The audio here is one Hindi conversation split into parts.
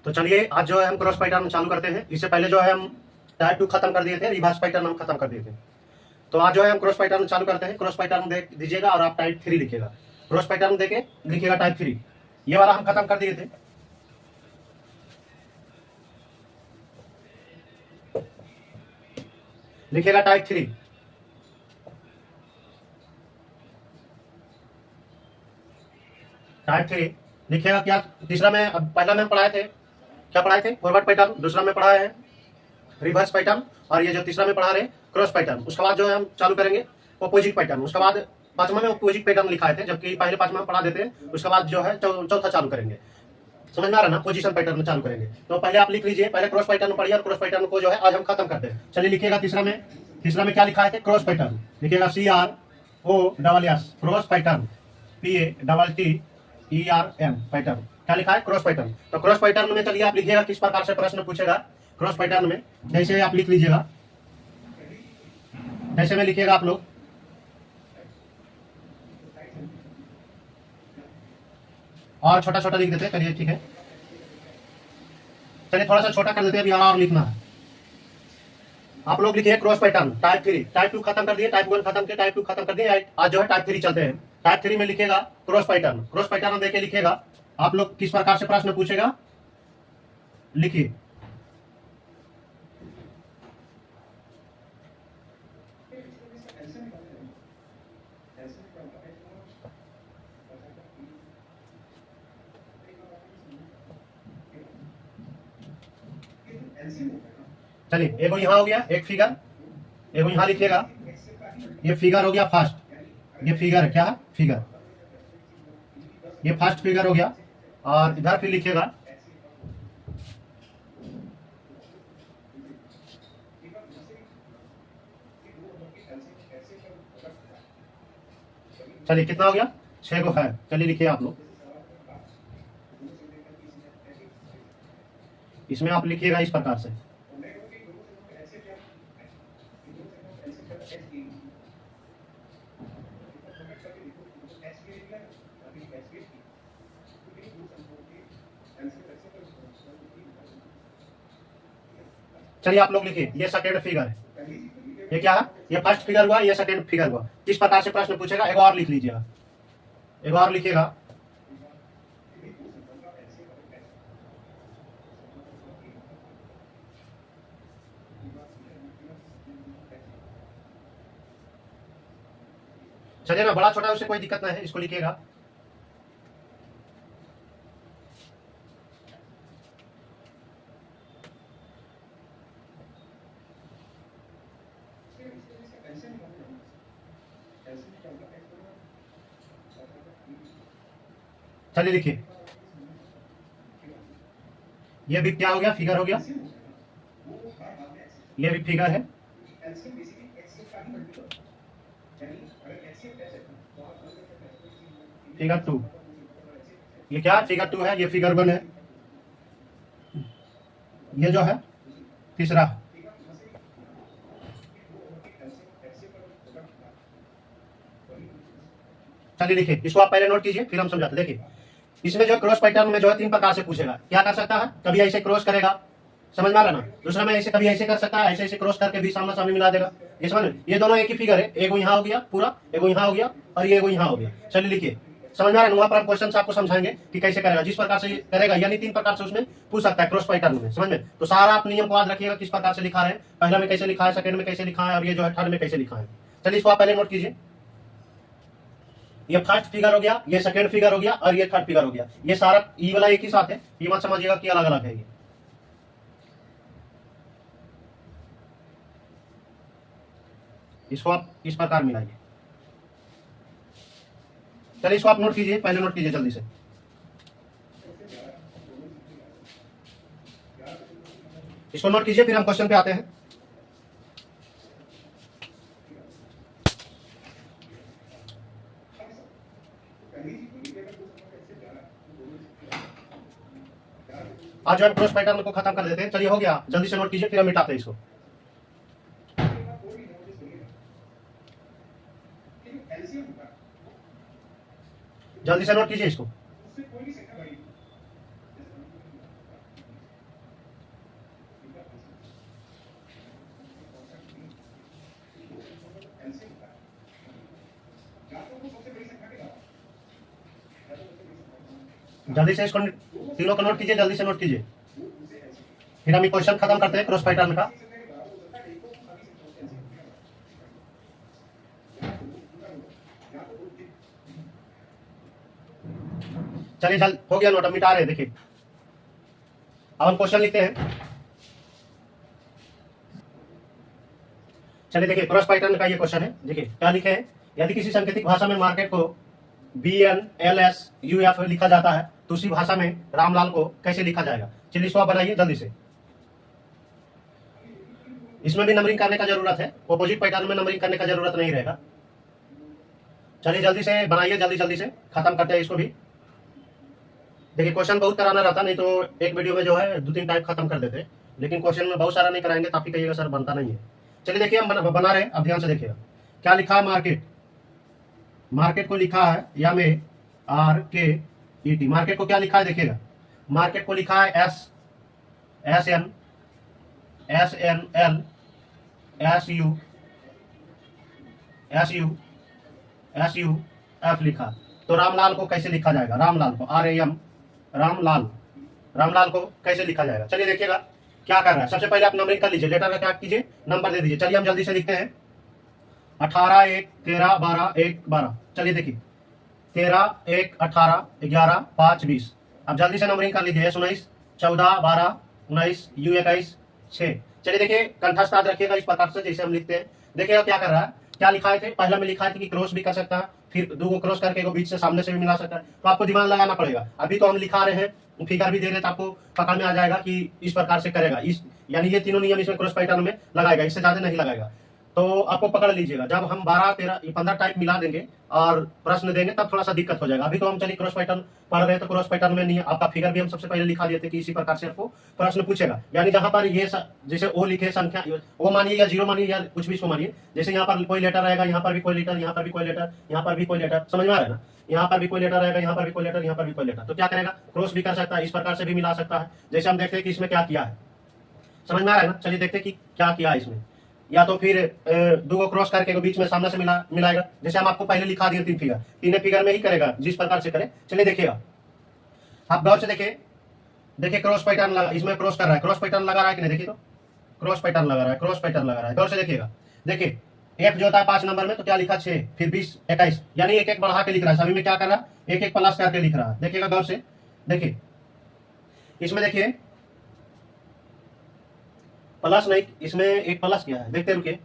तो चलिए आज जो है हम क्रॉस पैटर्न चालू करते हैं। इससे पहले जो है हम टाइप 2 खत्म कर दिए थे, रिवर्स पैटर्न हम खत्म कर दिए थे। तो आज जो है हम क्रॉस पैटर्न चालू करते हैं। क्रॉस पैटर्न देख दीजिएगा और आप टाइप 3 लिखिएगा। क्रॉस पैटर्न देके लिखिएगा टाइप 3। ये वाला हम खत्म कर दिए थे। लिखिएगा टाइप 3। टाइप 3 लिखिएगा। क्या तीसरा में पहला में पढ़ाए थे, क्या पढ़ाए थे? Forward pattern. दूसरा में पढ़ाए हैं रिवर्स पैटर्न, और ये जो तीसरा में पढ़ा रहे क्रॉस पैटर्न। उसके बाद जो है हम चालू करेंगे अपोजिट पैटर्न। उसके बाद पांचवा में अपोजिट पैटर्न लिखाए थे, जबकि पहले पांचवा में पढ़ा देते हैं। उसके बाद जो है चौथा चालू करेंगे। समझ में आ रहा ना? पोजीशन पैटर्न में चालू करेंगे। तो पहले आप लिख लीजिए, पहले क्रॉस पैटर्न पढ़िए और क्रॉस पैटर्न को जो है आज हम खत्म करते हैं। चलिए लिखिएगा तीसरा में क्या लिखा है? Cross pattern. लिखिएगा CROSS cross pattern, PATTERN pattern. क्या लिखा है? Cross pattern. तो क्रॉस पैटर्न में चलिए आप लिखिएगा किस प्रकार से प्रश्न पूछेगा क्रॉस पैटर्न में। जैसे आप लिख लीजिएगा, जैसे में लिखिएगा आप लोग, और छोटा छोटा लिख देते हैं। चलिए ठीक है, चलिए थोड़ा सा छोटा कर देते हैं, अभी और लिखना है। आप लोग लिखिए क्रॉस पैटर्न टाइप 3। टाइप 2 खत्म कर दिए, टाइप 1 खत्म किया, टाइप 2 खत्म कर दिए। आज जो है टाइप 3 चलते हैं। टाइप 3 में लिखिएगा क्रॉस पैटर्न। क्रॉस पैटर्न देके लिखिएगा आप लोग किस प्रकार से प्रश्न पूछेगा, लिखिए। चलिए एगो यहाँ हो गया, एक फिगर। एगो यहाँ लिखिएगा, ये फिगर हो गया फर्स्ट। ये फिगर है, क्या है? फिगर। ये फर्स्ट फिगर हो गया। और इधर फिर लिखिएगा, चलिए कितना हो गया? 6 को है। चलिए लिखिए आप लोग, इसमें आप लिखिएगा इस प्रकार से। चलिए आप लोग लिखिए, ये सेकेंड फिगर है। ये क्या है? ये फर्स्ट फिगर हुआ, ये सेकेंड फिगर हुआ। किस प्रकार से प्रश्न पूछेगा एक और लिख लीजिएगा, एक और लिखिएगा। चलिए ना, बड़ा छोटा उससे कोई दिक्कत नहीं है, इसको लिखिएगा। चलिए लिखिए, ये भी क्या हो गया? फिगर हो गया। ये भी फिगर है। फिगर 2। ये क्या? फिगर 2 है। ये फिगर 1 है। ये जो है तीसरा। चलिए लिखिए, इसको आप पहले नोट कीजिए, फिर हम समझाते। देखिए इसमें जो क्रॉस पैटर्न में जो है 3 प्रकार से पूछेगा। क्या कर सकता है? कभी ऐसे क्रॉस करेगा, समझ में आ रहा ना? दूसरा में ऐसे, कभी ऐसे कर सकता है, ऐसे ऐसे क्रॉस करके भी सामना सामने मिला देगा। ये समझ में? ये दोनों एक ही फिगर है। एगो यहाँ हो गया पूरा, एगो यहाँ हो गया, और ये एगो यहाँ हो गया। चलिए लिखिए, समझ में आ रहा है? वहां पर हम क्वेश्चन आपको समझाएंगे कि कैसे करेगा, जिस प्रकार से करेगा, यानी 3 प्रकार से उसमें पूछ सकता है क्रॉस पैटर्न में। समझ में? तो सारा आप नियम को याद रखिएगा, किस प्रकार से लिखा है, पहला में कैसे लिखा है, सेकंड में कैसे लिखा है, और ये जो है थर्ड में कैसे लिखा है। चलिए इसको आप पहले नोट कीजिए। ये फर्स्ट फिगर हो गया, ये सेकंड फिगर हो गया, और ये थर्ड फिगर हो गया। ये सारा ई वाला एक ही साथ है, ये मत समझिएगा कि अलग अलग है। ये इसको आप इस प्रकार मिलाइए। चलिए इसको आप नोट कीजिए, पहले नोट कीजिए जल्दी से। इसको नोट कीजिए, फिर हम क्वेश्चन पे आते हैं। आज हम क्रॉस पैटर्न को खत्म कर देते हैं। चलिए हो गया, जल्दी से नोट कीजिए, फिर हम मिटाते हैं इसको। जल्दी से नोट कीजिए इसको। जल्दी से इसको तीनों को नोट कीजिए, जल्दी से नोट कीजिए, फिर हम ये क्वेश्चन खत्म करते हैं क्रॉस पैटर्न का। चलिए जल्द हो गया नोट, हम मिटा रहे हैं। देखिए अब हम क्वेश्चन लिखते हैं। चलिए देखिए क्रॉस पैटर्न का ये क्वेश्चन है। देखिए क्या लिखे हैं, यदि किसी सांकेतिक भाषा में मार्केट को BNLSUF लिखा जाता है तो उसी भाषा में रामलाल को कैसे लिखा जाएगा। चलिए इसको आप बनाइए जल्दी से। इसमें भी नंबरिंग करने का जरूरत है, ऑपोजिट पैटर्न में नंबरिंग करने का जरूरत नहीं रहेगा। चलिए जल्दी से बनाइए, जल्दी जल्दी से खत्म करते हैं इसको भी। देखिए क्वेश्चन बहुत कराना रहता, नहीं तो एक वीडियो में जो है 2-3 टाइप खत्म कर देते, लेकिन क्वेश्चन में बहुत सारा नहीं कराएंगे तो आप ही कहिएगा सर बनता नहीं है। चलिए देखिए हम बना रहे हैं, अब ध्यान से देखिएगा। क्या लिखा है, मार्केट, मार्केट को लिखा है या में RKET। मार्केट को क्या लिखा है देखिएगा, मार्केट को लिखा है SNL SUF लिखा। तो रामलाल को कैसे लिखा जाएगा, रामलाल को रामलाल को कैसे लिखा जाएगा। चलिए देखिएगा क्या कर रहा है। सबसे पहले आप नंबरिंग कर लीजिए, लेटर का क्या कीजिए, नंबर दे दीजिए। चलिए हम जल्दी से लिखते हैं 18 1 13 12 1 12। चलिए देखिए 13 1 18 11 5 20। अब जल्दी से नंबरिंग कर लीजिए, 19 14 12 19 U 21 6। चलिए देखिए कंठस्थ याद रखिएगा इस प्रकार से जैसे हम लिखते हैं। देखिएगा क्या कर रहा है, क्या लिखाए थे, पहला में लिखा थे कि क्रॉस भी कर सकता है, फिर दो को क्रॉस करके बीच से सामने से भी मिला सकता है। तो आपको दिमाग लगाना पड़ेगा। अभी तो हम लिखा रहे हैं, फिगर भी दे रहे हैं, तो आपको पकड़ में आ जाएगा कि इस प्रकार से करेगा, इस यानी ये तीनों नियम इसमें क्रॉस पैटर्न में लगाएगा, इससे ज्यादा नहीं लगाएगा। तो आपको पकड़ लीजिएगा, जब हम 12 13 15 टाइप मिला देंगे और प्रश्न देंगे तब थोड़ा सा दिक्कत हो जाएगा। अभी तो हम चलिए क्रॉस पैटर्न पढ़ रहे हैं, तो क्रॉस पैटर्न में नहीं, आपका फिगर भी हम सबसे पहले लिखा दिए थे कि इसी प्रकार से आपको प्रश्न पूछेगा। यानी जहां पर ये जैसे ओ लिखे संख्या, ओ मानिए या 0 मानिए या कुछ भी इसको मानिए, जैसे यहाँ पर कोई लेटर रहेगा, यहाँ पर भी कोई लेटर, यहाँ पर भी कोई लेटर, यहाँ पर भी कोई लेटर, समझ में आ रहा है ना, यहाँ पर भी कोई लेटर रहेगा, यहाँ पर भी कोई लेटर, यहाँ पर भी कोई लेटर। तो क्या करेगा, क्रॉस भी कर सकता है, इस प्रकार से भी मिला सकता है। जैसे हम देखते हैं कि इसमें क्या किया है, समझ में आ रहा है ना। चलिए देखते हैं कि क्या किया है इसमें। या तो फिर दो को क्रॉस करके बीच में सामने से मिलाएगा, जैसे हम आपको पहले लिखा दिए 3 फिगर, 3 फिगर में ही करेगा जिस प्रकार से करे। चलिए देखिएगा आप गौर से देखिए क्रॉस पैटर्न लगा, इसमें क्रॉस कर रहा है, क्रॉस पैटर्न लगा रहा है कि नहीं, देखिए तो क्रॉस पैटर्न लगा रहा है, क्रॉस पैटर्न लगा रहा है। गौर से देखिएगा, देखिए एक जो होता है 5 नंबर में, तो क्या लिखा 6, फिर 20 21, यानी एक एक बढ़ा के लिख रहा है। सभी में क्या कर रहा है, एक एक प्लस करके लिख रहा है। देखिएगा गौर से, देखिए इसमें देखिए प्लस नहीं, इसमें एक प्लस क्या है, देखते रुकिए।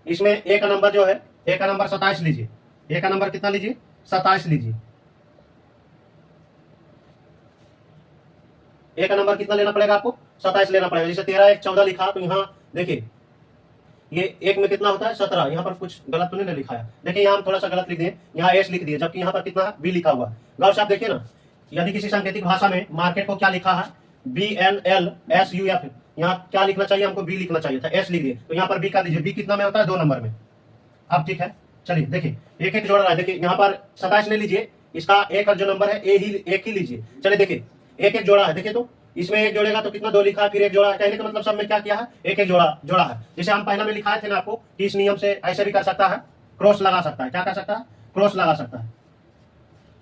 इसमें ए का नंबर जो है, ए का नंबर 27 लीजिए, ए का नंबर कितना लीजिए, 27 लीजिए। ए का नंबर कितना लेना पड़ेगा आपको, 27 लेना पड़ेगा। जैसे 13 1 14 लिखा, तो यहाँ देखिए ये एक में कितना होता है 17, यहाँ पर कुछ गलत तो नहीं लिखा है। देखिए यहाँ हम थोड़ा सा गलत लिख दिए, यहाँ एस लिख दिए, जबकि यहाँ पर कितना बी लिखा हुआ। गौर से आप देखिए ना, यदि किसी सांकेतिक भाषा में मार्केट को क्या लिखा है, BNLSUF, यहाँ क्या लिखना चाहिए हमको, बी लिखना चाहिए था, एस लिख दिए, तो यहाँ पर बी का दीजिए। बी कितना में होता है, 2 नंबर में। अब ठीक है, चलिए देखिए एक एक जोड़ रहा है। देखिए यहाँ पर 27 ले लीजिए, इसका एक और जो नंबर है एक ही लीजिए। चलिए देखिए एक एक जोड़ा है, देखिए तो इसमें एक जोड़ेगा तो कितना, 2 लिखा है, फिर एक जोड़ा है। कहने का मतलब सब में क्या किया है, एक एक जोड़ा है। जैसे हम पहला में लिखाए थे ना आपको कि इस नियम से ऐसे भी कर सकता है, क्रॉस लगा सकता है। क्या कर सकता है, क्रॉस लगा सकता है।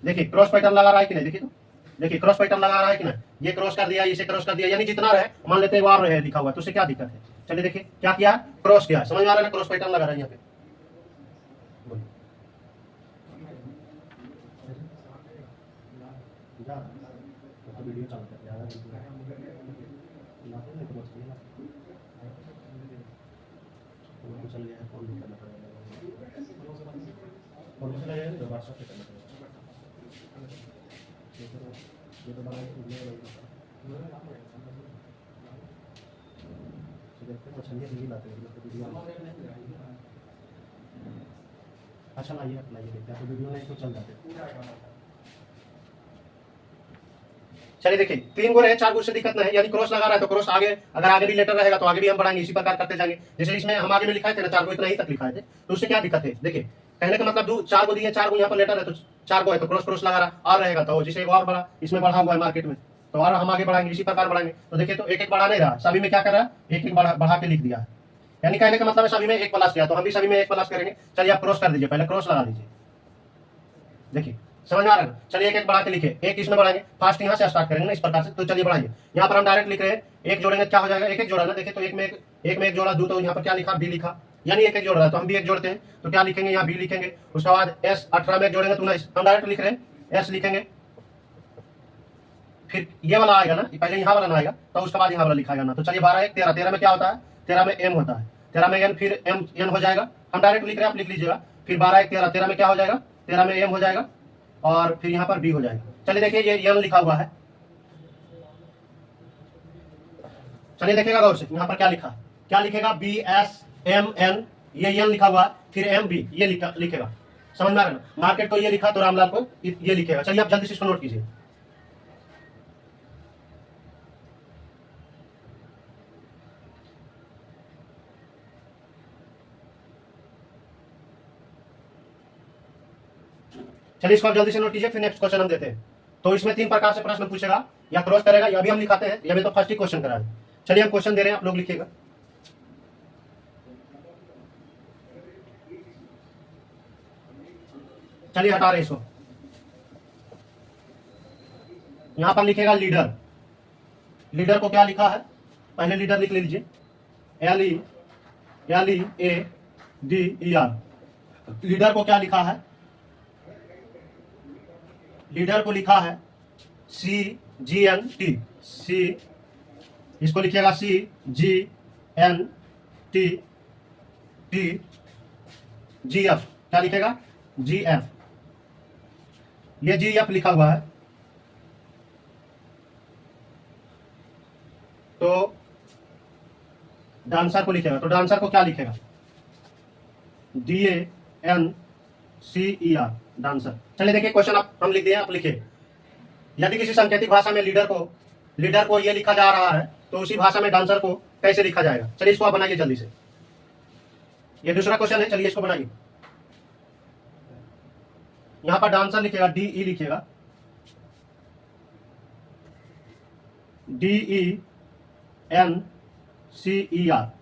देखिए क्रॉस पैटर्न लगा रहा है कि नहीं, देखिए तो देखिए क्रॉस पैटर्न लगा रहा है कि नहीं, ये क्रॉस कर दिया, इसे क्रॉस कर दिया, यानी जितना रहे, मान लेते हैं वार रहे लिखा हुआ, तो उससे क्या दिक्कत है। चलिए देखिए क्या किया, क्रॉस किया, समझ में आ रहा है ना, क्रॉस पैटर्न लगा रहा है यहाँ पे। अच्छा लाइए देखते हैं, तो वीडियो नहीं तो चल जाते। चलिए देखिए 3 गो रहे, 4 गो से दिक्कत नहीं है, यानी क्रॉस लगा रहा है तो क्रॉस आगे, अगर आगे भी लेटर रहेगा तो आगे भी हम बढ़ाएंगे, इसी प्रकार करते जाएंगे। जैसे इसमें हम आगे में लिखाए थे ना 4 गो, इतना ही तक लिखाए थे, तो उससे क्या दिक्कत है। देखिए कहने का मतलब 4 गो दिए, 4 गो यहाँ पर लेटर है, तो 4 गो है, तो क्रॉस लगा रहा और रहेगा, तो जिसे एक और बड़ा इसमें बढ़ा हुआ है मार्केट में, तो और हम आगे बढ़ाएंगे, इसी प्रकार बढ़ाएंगे। तो देखिए तो एक एक बढ़ा नहीं रहा, सभी में क्या कर रहा है, एक एक बढ़ा के लिख दिया है। यानी कहने का मतलब है सभी में एक प्लस किया, तो हम भी सभी में एक प्लस करेंगे। चलिए आप क्रॉस कर दीजिए, पहले क्रॉस लगा दीजिए। देखिए समझ में आ रहा है ना? चलिए एक एक बढ़ा के लिखे, एक इसमें बढ़ाएंगे, फास्ट यहाँ से स्टार्ट करेंगे ना इस प्रकार से। तो चलिए बढ़ाइए, यहाँ पर हम डायरेक्ट लिख रहे हैं, एक जोड़ेंगे क्या हो जाएगा, एक एक जोड़ा ना, देखिए तो एक में एक जोड़ा दो, तो यहाँ पर क्या लिखा, बी लिखा, यानी एक एक जोड़ रहा है, तो हम भी एक जोड़ते हैं, तो क्या लिखेंगे, यहाँ बी लिखेंगे। उसके बाद एस 18 में एक जोड़ेंगे तो 19, हम डायरेक्ट लिख रहे हैं एस लिखेंगे, फिर ये वाला आएगा ना, पहले यहाँ वाला ना आएगा तो उसके बाद यहाँ वाला लिखाएगा ना। तो चलिए 12 1 13, 13 में क्या होता है, 13 में एम होता है, 13 में एन, फिर एम एन हो जाएगा, हम डायरेक्ट लिख रहे हैं, आप लिख लीजिएगा। फिर 12 1 13, 13 में क्या हो जाएगा, 13 में एम हो जाएगा और फिर यहाँ पर बी हो जाएगा। चलिए देखिए ये एन लिखा हुआ है, चलिए देखिएगा गौर से, यहाँ पर क्या लिखा, क्या लिखेगा, बी एस एम एन, ये एन लिखा हुआ है, फिर एम बी ये लिखेगा। समझ में आ रहा है ना? मार्केट को ये लिखा तो रामलाल को ये लिखेगा। चलिए आप जल्दी से इसको नोट कीजिए। चलिए इसको आप जल्दी से नोट कीजिए, फिर नेक्स्ट क्वेश्चन हम देते हैं। तो इसमें 3 प्रकार से प्रश्न पूछेगा, या क्रॉस करेगा, या भी हम लिखाते हैं, या भी तो फर्स्ट ही क्वेश्चन करा है। चलिए हम क्वेश्चन दे रहे हैं, आप लोग लिखिएगा। चलिए हटा रहे इसको, यहां पर लिखेगा लीडर, लीडर को क्या लिखा है, पहले लीडर लिख लीजिए, LEADER। लीडर को क्या लिखा है, लीडर को लिखा है CGNT, सी, इसको लिखिएगा CGNT GF, क्या लिखेगा, GF, ये GF लिखा हुआ है। तो डांसर को लिखेगा, तो डांसर को क्या लिखेगा, DANCER, डांसर। चलिए देखिए क्वेश्चन आप हम लिख दिए, आप लिखिए, यदि किसी सांकेतिक भाषा में लीडर को ये लिखा जा रहा है तो उसी भाषा में डांसर को कैसे लिखा जाएगा। चलिए इसको आप बनाइए जल्दी से, ये दूसरा क्वेश्चन है, चलिए इसको बनाइए। यहां पर डांसर लिखेगा, DE लिखेगा, DENCER,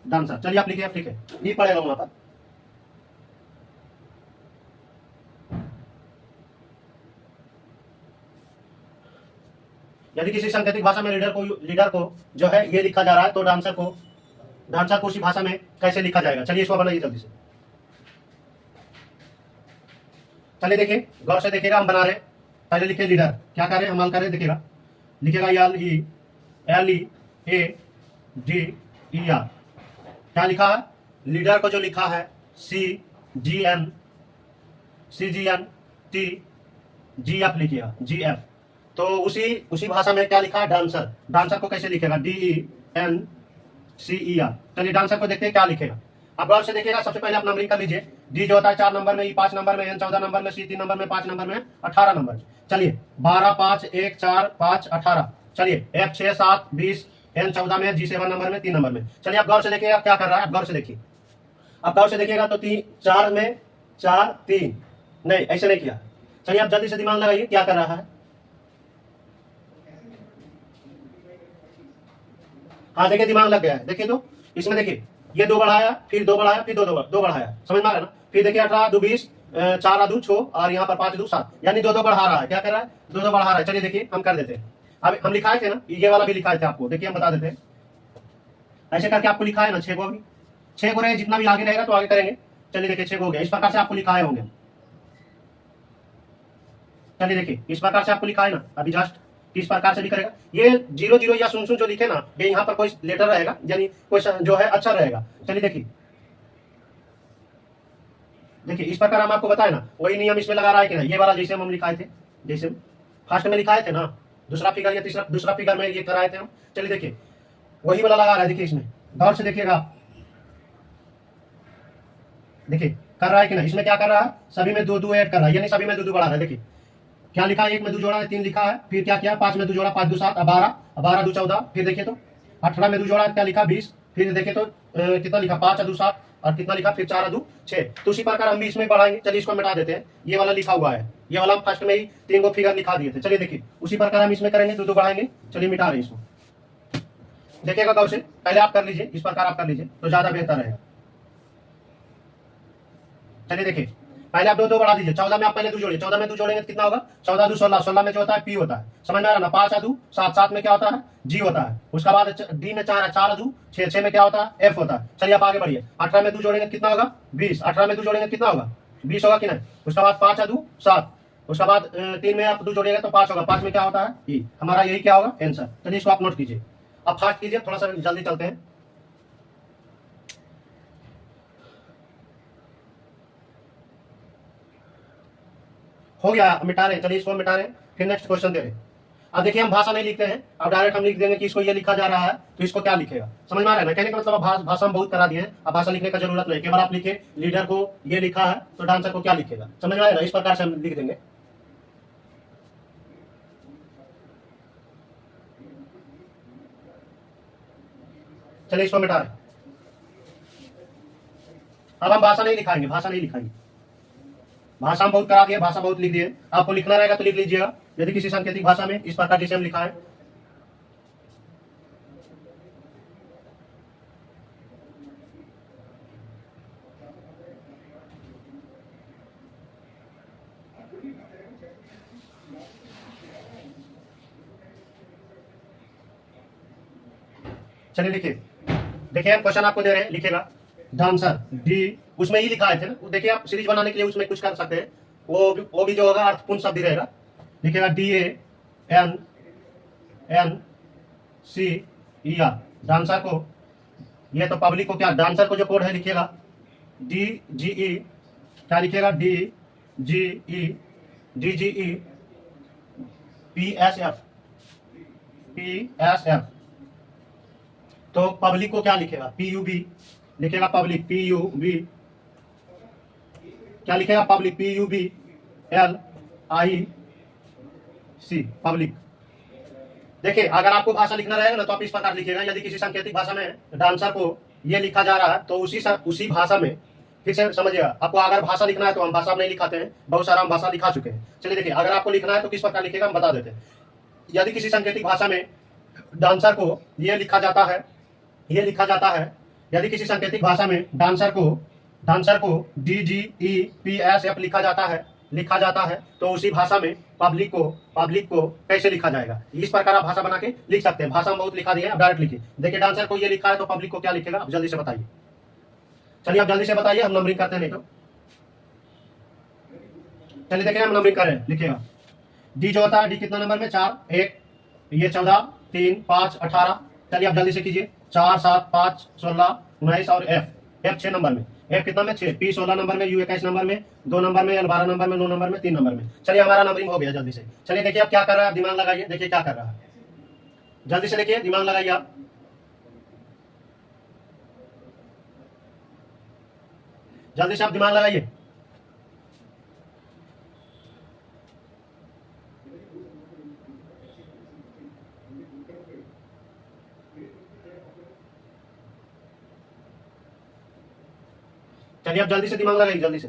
डांसर। चलिए आप लिखिए, ई पड़ेगा वहां पर। यदि किसी सांकेतिक भाषा में लीडर को जो है ये लिखा जा रहा है तो डांसर को उसी भाषा में कैसे लिखा जाएगा। चलिए इसको बनाइए जल्दी से। चलिए देखिए गौर से देखिएगा, हम बना रहे, पहले लिखे लीडर, क्या कर रहे हैं, हम कर रहे, देखिएगा, लिखेगा LEADER, क्या लिखा है, लीडर को जो लिखा है CGNT GF लिखिएगा, GF। तो उसी भाषा में क्या लिखा है, डांसर को कैसे लिखेगा, DENCER। चलिए डांसर को देखते हैं क्या लिखेगा। अब गौर से देखिएगा, सबसे पहले आप नंबरिंग कर लीजिए, डी जो होता है 4 नंबर में, ई 5 नंबर में, एन 14 नंबर में, सी 3 नंबर में, 5 नंबर में, 18 नंबर। चलिए 12 5 1 4 5 18। चलिए F 6 7 20, एन 14 में, जी 7 नंबर में, 3 नंबर में। चलिए आप गौर से देखिएगा क्या कर रहा है, आप गौर से देखिए, आप गौर से देखिएगा तो 4 में 4 3, नहीं ऐसे नहीं किया। चलिए आप जल्दी से दिमाग लगाइए क्या कर रहा है। हाँ देखिए दिमाग लग गया है, देखिए तो इसमें देखिए ये 2 बढ़ाया, फिर 2 बढ़ाया, फिर 2 बढ़ाया, समझ में आ रहा है ना। फिर देखिए 18 2 20, 4 2 6 और यहाँ पर 5 2 7, यानी 2 बढ़ा रहा है, क्या कर रहा है, 2 बढ़ा रहा है। चलिए देखिए हम कर देते हैं, अब हम लिखाए थे ना, ये वाला भी लिखाए थे आपको, देखिए हम बता देते हैं, ऐसे करके आपको लिखा है ना 6 को, भी 6 को रहे, जितना भी आगे रहेगा तो आगे करेंगे। चलिए देखिए 6 को हो गया, इस प्रकार से आपको लिखाए होंगे। चलिए देखिए इस प्रकार से आपको लिखा है ना अभी जस्ट, किस प्रकार से भी करेगा, ये 0 0 या 0 0 जो लिखे ना, ये यहाँ पर कोई लेटर रहेगा, यानी कोई जो है अक्षर रहेगा। चलिए देखिए इस प्रकार हम आपको बताए ना, वही नियम इसमें लगा रहा है कि ना, ये वाला जैसे हम लिखाए थे, जैसे फर्स्ट में लिखाए थे ना, दूसरा फिगर या दूसरा फिगर में ये कराए थे हम। चलिए देखिए वही वाला लगा रहा है, देखिए इसमें गौर से देखिएगा, देखिए कर रहा है कि ना, इसमें क्या कर रहा है, सभी में 2 2 ऐड कर रहा है, यानी सभी में 2 2 बढ़ा रहा है। देखिए क्या लिखा है, 1 में 2 जोड़ा है, 3 लिखा है, फिर क्या किया, 5 में 2 जोड़ा, 5 2 7, 12 12 2 14, फिर देखिए तो 18 में 2 जोड़ा क्या लिखा, 20, फिर देखिए तो कितना लिखा, 5 2 7 और कितना लिखा, फिर 4 2 6। तो उसी प्रकार हम भी इसमें बढ़ाएंगे। चलिए इसको मिटा देते हैं, ये वाला लिखा हुआ है, ये वाला हम फर्स्ट में ही 3 को फिगर लिखा दिए थे। चलिए देखिए उसी प्रकार हम इसमें करेंगे, 2 2 बढ़ाएंगे। चलिए मिटा रहे इसको, देखिएगा गौर से, पहले आप कर लीजिए, इस प्रकार आप कर लीजिए तो ज्यादा बेहतर रहेगा। चलिए देखिए पहले आप दो दो बढ़ा दीजिए, 14 में आप पहले दो जोड़िए, 14 में दो जोड़ेंगे तो कितना होगा, 14 दो 16, 16 में जो होता है पी होता है, समझ में आ रहा ना, 5 दो 7, 7 में क्या होता है जी होता है, उसका बाद डी में 4 है, 4 दो 6, 6 में क्या होता है एफ होता है। चलिए आप आगे बढ़िए, 18 में दो जोड़ेंगे कितना होगा 20, 18 में दो जोड़ेंगे कितना होगा 20 होगा कि नहीं, उसका बाद 5 दो 7, उसका बाद 3 में आप दो जोड़िएगा तो 5 होगा, 5 में क्या होता है ई, हमारा यही क्या होगा आंसर। चलिए इसको आप नोट कीजिए, अब फास्ट कीजिए, थोड़ा सा जल्दी चलते हैं। हो गया, मिटा रहे हैं, चलिए इसको मिटा रहे हैं, फिर नेक्स्ट क्वेश्चन दे रहे हैं। अब देखिए हम भाषा नहीं लिखते हैं, अब डायरेक्ट हम लिख देंगे कि इसको ये लिखा जा रहा है तो इसको क्या लिखेगा, समझ में आ रहा है ना, कहने का मतलब भाषा हम बहुत करा दिए हैं, अब भाषा लिखने का जरूरत नहीं, केवल आप लिखे लीडर को ये लिखा है तो डांसर को क्या लिखेगा, समझ में आया ना, इस प्रकार से हम लिख देंगे। चलिए इसको मिटा रहे हैं, अब हम भाषा नहीं लिखाएंगे, भाषा नहीं लिखाएंगे, भाषा हम बहुत करा दिए, भाषा बहुत लिख दिए, आपको लिखना रहेगा तो लिख लीजिएगा, यदि किसी सांकेतिक भाषा में इस प्रकार जैसे हम लिखा है। चलिए लिखिए, देखिए हम क्वेश्चन आपको दे रहे हैं, लिखेगा डांसर डी, उसमें ही लिखा है थे ना, देखिए आप सीरीज बनाने के लिए उसमें कुछ कर सकते हैं, वो भी जो होगा अर्थपूर्ण शब्द ही रहेगा, लिखेगा D A N N C E R, dancer को, ये तो पब्लिक को क्या, डांसर को जो कोड है लिखिएगा डी जी ई, क्या लिखिएगा D G E P S F, तो पब्लिक को क्या लिखेगा पी यू बी, लिखेगा पब्लिक पी यू बी, क्या लिखेगा public P U B L I C, public. देखिए अगर आपको भाषा लिखना रहेगा ना तो आप इस प्रकार लिखिएगा, यदि किसी सांकेतिक भाषा में डांसर को ये लिखा जा रहा है तो उसी भाषा में, फिर से समझिएगा, आपको अगर भाषा लिखना है तो हम भाषा नहीं लिखाते हैं, बहुत सारा हम भाषा लिखा चुके हैं। चलिए देखिए अगर आपको लिखना है तो किस प्रकार लिखेगा हम बता देते हैं, यदि किसी सांकेतिक भाषा में डांसर को ये लिखा जाता है, यदि किसी सांकेतिक भाषा में डांसर को D G E P S F लिखा जाता है तो उसी भाषा में पब्लिक को कैसे लिखा जाएगा, इस प्रकार आप भाषा बना के लिख सकते हैं। भाषा में बहुत लिखा दिया है, अब डायरेक्ट लिखिए, देखिए डांसर को ये लिखा है तो पब्लिक को क्या लिखेगा, आप जल्दी से बताइए, चलिए आप जल्दी से बताइए, हम नंबरिंग करते हैं नहीं तो, चलिए देखिए हम नंबरिंग कर रहे हैं, लिखिएगा डी जो होता है, डी कितना नंबर में 4, 1, ये 14, 3, 5, 18, चलिए आप जल्दी से कीजिए, 4, 7, 5, 16, 19 और एफ 6 नंबर में, एफ कितना में 6, पी 16 नंबर में, यू 21 नंबर में, 2 नंबर में, एल 12 नंबर में, 9 नंबर में, 3 नंबर में। चलिए हमारा नंबरिंग हो गया, जल्दी से चलिए देखिए आप क्या कर रहा है, आप दिमाग लगाइए, देखिए क्या कर रहा है, जल्दी से देखिए दिमाग लगाइए आप, जल्दी से आप दिमाग लगाइए, चलिए आप जल्दी से दिमाग लगाइए, जल्दी से।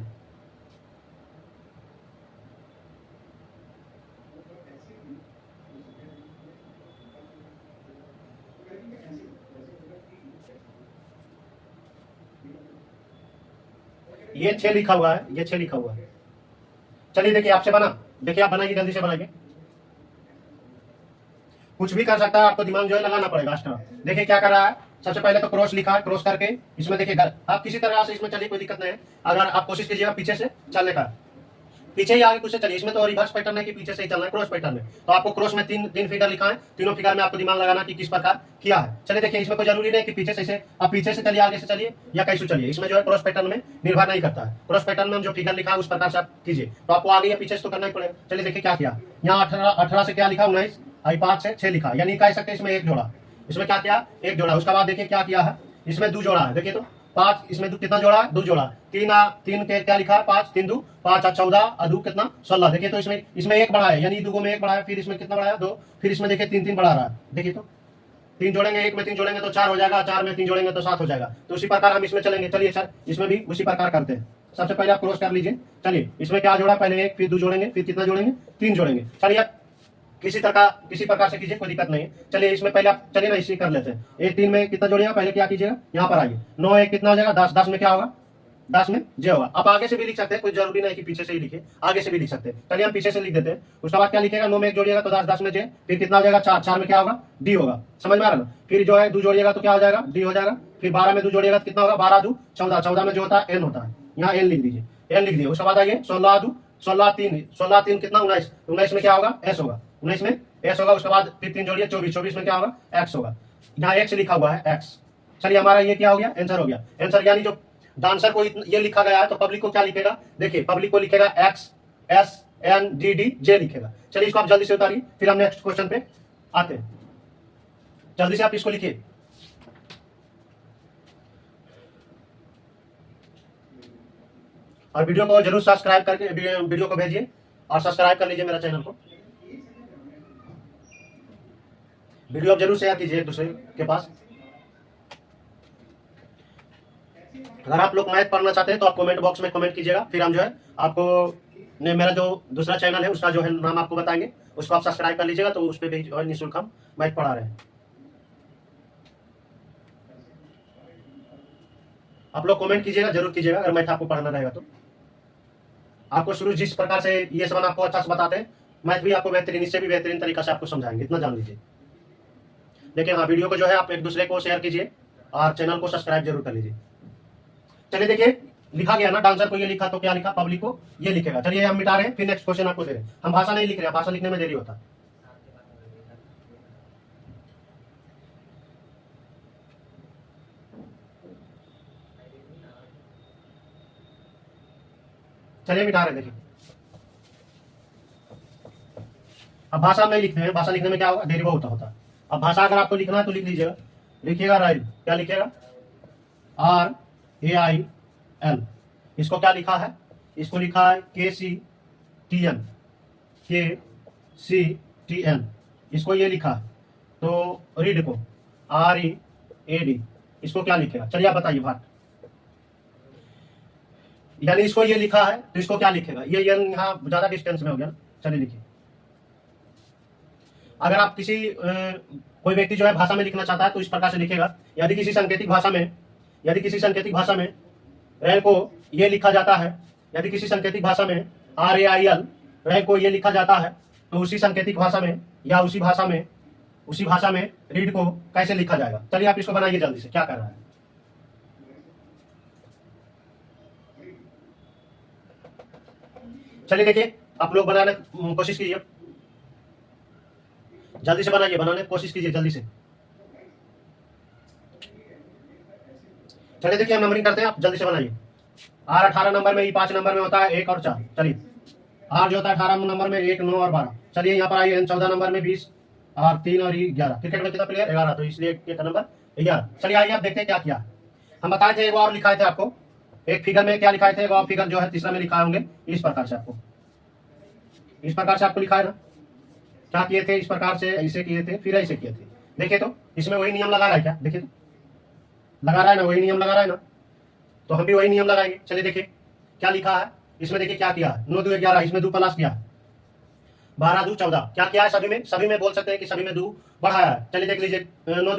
ये 6 लिखा हुआ है, ये 6 लिखा हुआ है, चलिए देखिए आपसे बना, देखिए आप बनाइए, जल्दी से बनाइए, कुछ भी कर सकता है, आपको दिमाग जो है लगाना पड़ेगा एक्स्ट्रा। देखिए क्या कर रहा है, सबसे पहले तो क्रॉस लिखा है, क्रॉस करके इसमें देखिए आप किसी तरह से इसमें चलिए, कोई दिक्कत नहीं है, अगर आप कोशिश कीजिएगा पीछे से चलने का, पीछे ही आगे कुछ से चलिए, इसमें तो रिवर्स पैटर्न है कि पीछे से ही चलना है, क्रॉस पैटर्न में तो आपको क्रॉस में तीन फिगर लिखा है, तीनों फिगर में आपको दिमाग लगाना कि किस प्रकार किया है। चलिए देखिए इसमें कोई जरूरी नहीं कि पीछे से आप पीछे से चलिए, आगे से चलिए या कैसे चलिए, इसमें जो है क्रॉस पैटर्न में निर्भर नहीं करता है, क्रॉस पैटर्न में हम जो फिगर लिखा है उस प्रकार से आप कीजिए, तो आपको आगे या पीछे से तो करना ही पड़ेगा। चलिए देखिए क्या किया, यहाँ 18 से क्या लिखा 19, 5 से 6 लिखा, यानी कह सकते हैं इसमें एक जोड़ा, इसमें क्या किया एक जोड़ा, उसके बाद देखिए क्या किया है, इसमें 2 जोड़ा है, देखिए तो 5, इसमें 2 कितना जोड़ा है 2 जोड़ा, 3 के क्या लिखा है 5, 3 2 5 14 और 2 कितना 16, देखिए तो इसमें एक बढ़ा है, यानी 2 में एक बढ़ा है, फिर इसमें कितना बढ़ाया 2, फिर इसमें देखिए 3 बढ़ा रहा है, देखिए तो 3 जोड़ेंगे, 1 में 3 जोड़ेंगे तो 4 हो जाएगा, 4 में 3 जोड़ेंगे तो 7 हो जाएगा, तो उसी प्रकार हम इसमें चलेंगे। चलिए सर इसमें भी उसी प्रकार करते हैं, सबसे पहले आप क्रॉस कर लीजिए, चलिए इसमें क्या जोड़ा, पहले 1 फिर 2 जोड़ेंगे, फिर कितना जोड़ेंगे 3 जोड़ेंगे, चलिए आप किसी प्रकार से कीजिए, कोई दिक्कत नहीं। चलिए इसमें पहले आप चलिए ना इसी कर लेते हैं, 1 3 में कितना जोड़िएगा, पहले क्या कीजिएगा यहाँ पर आइए, 9 1 कितना हो जाएगा 10, 10 में क्या होगा 10 में जे होगा। आप आगे से भी लिख सकते हैं, कोई जरूरी नहीं कि पीछे से ही लिखे, आगे से भी लिख सकते हैं। चलिए हम पीछे से लिख देते हैं। उसके बाद क्या लिखेगा, 9 में 1 जोड़िएगा तो 10, 10 में जे, फिर कितना हो जाएगा 4, 4 में क्या होगा डी होगा, समझ में आ रहा है ना। फिर जो है 2 जोड़िएगा तो क्या हो जाएगा डी हो जाएगा। फिर 12 में 2 जोड़िएगा तो कितना होगा 12 2 14, 14 में जो होता है एन होता है, यहाँ एन लिख दीजिए, एन लिख दिए। उसके बाद आइए 16 2 16 3, 16 3 कितना 19, 19 में क्या होगा एस होगा, 19 में एस होगा। उसके बाद फिर 3 जोड़िए 24, 24 में क्या होगा एक्स होगा, यहाँ एक्स लिखा हुआ है एक्स। चलिए हमारा ये क्या हो गया आंसर हो गया। आंसर यानी जो आंसर को ये लिखा गया है तो पब्लिक को क्या लिखेगा, देखिए पब्लिक को लिखेगा X S N D D J लिखेगा। चलिए इसको आप जल्दी से उतारिए, फिर हम नेक्स्ट क्वेश्चन पे आते हैं। जल्दी से आप इसको लिखिए। और वीडियो को जरूर सब्सक्राइब करके वीडियो को भेजिए और सब्सक्राइब कर लीजिए मेरा चैनल को। वीडियो आप जरूर शेयर कीजिए एक दूसरे के पास। अगर आप लोग मैथ पढ़ना चाहते हैं तो आप कमेंट बॉक्स में कमेंट कीजिएगा, फिर हम जो है आपको मेरा जो दूसरा चैनल है उसका जो है नाम आपको बताएंगे, उसको आप सब्सक्राइब कर लीजिएगा, तो उस पर भी जो है निःशुल्क हम मैथ पढ़ा रहे हैं। आप लोग कमेंट कीजिएगा, जरूर कीजिएगा अगर मैथ आपको पढ़ना रहेगा तो। आपको शुरू जिस प्रकार से ये सब आपको अच्छा से बताते हैं, मैथ भी आपको बेहतरीन, इससे भी बेहतरीन तरीका से आपको समझाएंगे, इतना जान लीजिए। देखिए हाँ, वीडियो को जो है आप एक दूसरे को शेयर कीजिए और चैनल को सब्सक्राइब जरूर कर लीजिए। चलिए देखिए लिखा गया ना, आंसर को ये लिखा तो क्या लिखा, पब्लिक को ये लिखेगा। चलिए हम मिटा रहे हैं, फिर नेक्स्ट क्वेश्चन आपको दे रहे हैं। हम भाषा नहीं लिख रहे हैं, भाषा लिखने में देरी होता है। चलिए मिटा रहे हैं, देखिए अब भाषा में लिखते हैं, भाषा लिखने में क्या होगा देरी बहुत होता है। अब भाषा अगर आपको लिखना है तो लिख लीजिएगा, लिखिएगा राइल, क्या लिखिएगा RAIL। इसको क्या लिखा है, इसको लिखा है KCTN, KCTN, इसको ये लिखा है। तो रीड को READ, इसको क्या लिखेगा, चलिए आप बताइए भाट। यानी इसको ये लिखा है तो इसको क्या लिखेगा, ये यहाँ ज्यादा डिस्टेंस में हो गया ना। चलिए लिखिए। अगर आप किसी कोई व्यक्ति जो है भाषा में लिखना चाहता है तो इस प्रकार से लिखेगा। यदि किसी सांकेतिक भाषा में, यदि किसी सांकेतिक भाषा में रैल को ये लिखा जाता है, यदि किसी सांकेतिक भाषा में RAIL रैल को ये लिखा जाता है, तो उसी सांकेतिक भाषा में या उसी भाषा में रीड को कैसे लिखा जाएगा। चलिए आप इसको बनाइए जल्दी से, क्या कर रहा है। चलिए देखिए आप लोग बनाने की कोशिश कीजिए, जल्दी से बनाइए, बनाने की कोशिश कीजिए जल्दी से। चलिए देखिए हम नंबरिंग करते हैं, आप जल्दी से बनाइए। R 18 नंबर में, E 5 नंबर में होता है 1 और 4। चलिए R जो होता है 18 नंबर में 1 9 और 12। चलिए यहाँ पर आइए, N 14 नंबर में 20 और 3 और E 11। क्रिकेट में कितना प्लेयर 11, तो इसलिए का नंबर 11। चलिए आइए आप देखते हैं क्या किया। हम बताए थे, एक और लिखाए थे आपको, एक फिगर में क्या लिखाए थे, एक और फिगर जो है तीसरा में लिखाए होंगे इस प्रकार से। आपको इस प्रकार से आपको लिखा है ना, क्या किए थे, इस प्रकार से ऐसे किए थे, फिर ऐसे किए थे। देखिए तो इसमें वही नियम लगा रहा है क्या, देखिए तो लगा रहा है ना, वही नियम लगा रहा है ना, तो हम भी वही नियम लगाएंगे। चलिए देखिए क्या लिखा है इसमें, देखिए क्या किया है, 9 2 11, इसमें 2 प्लस किया, 12 2 14। क्या किया है, सभी में बोल सकते हैं कि सभी में 2 बढ़ाया है। चलिए देख लीजिए, 9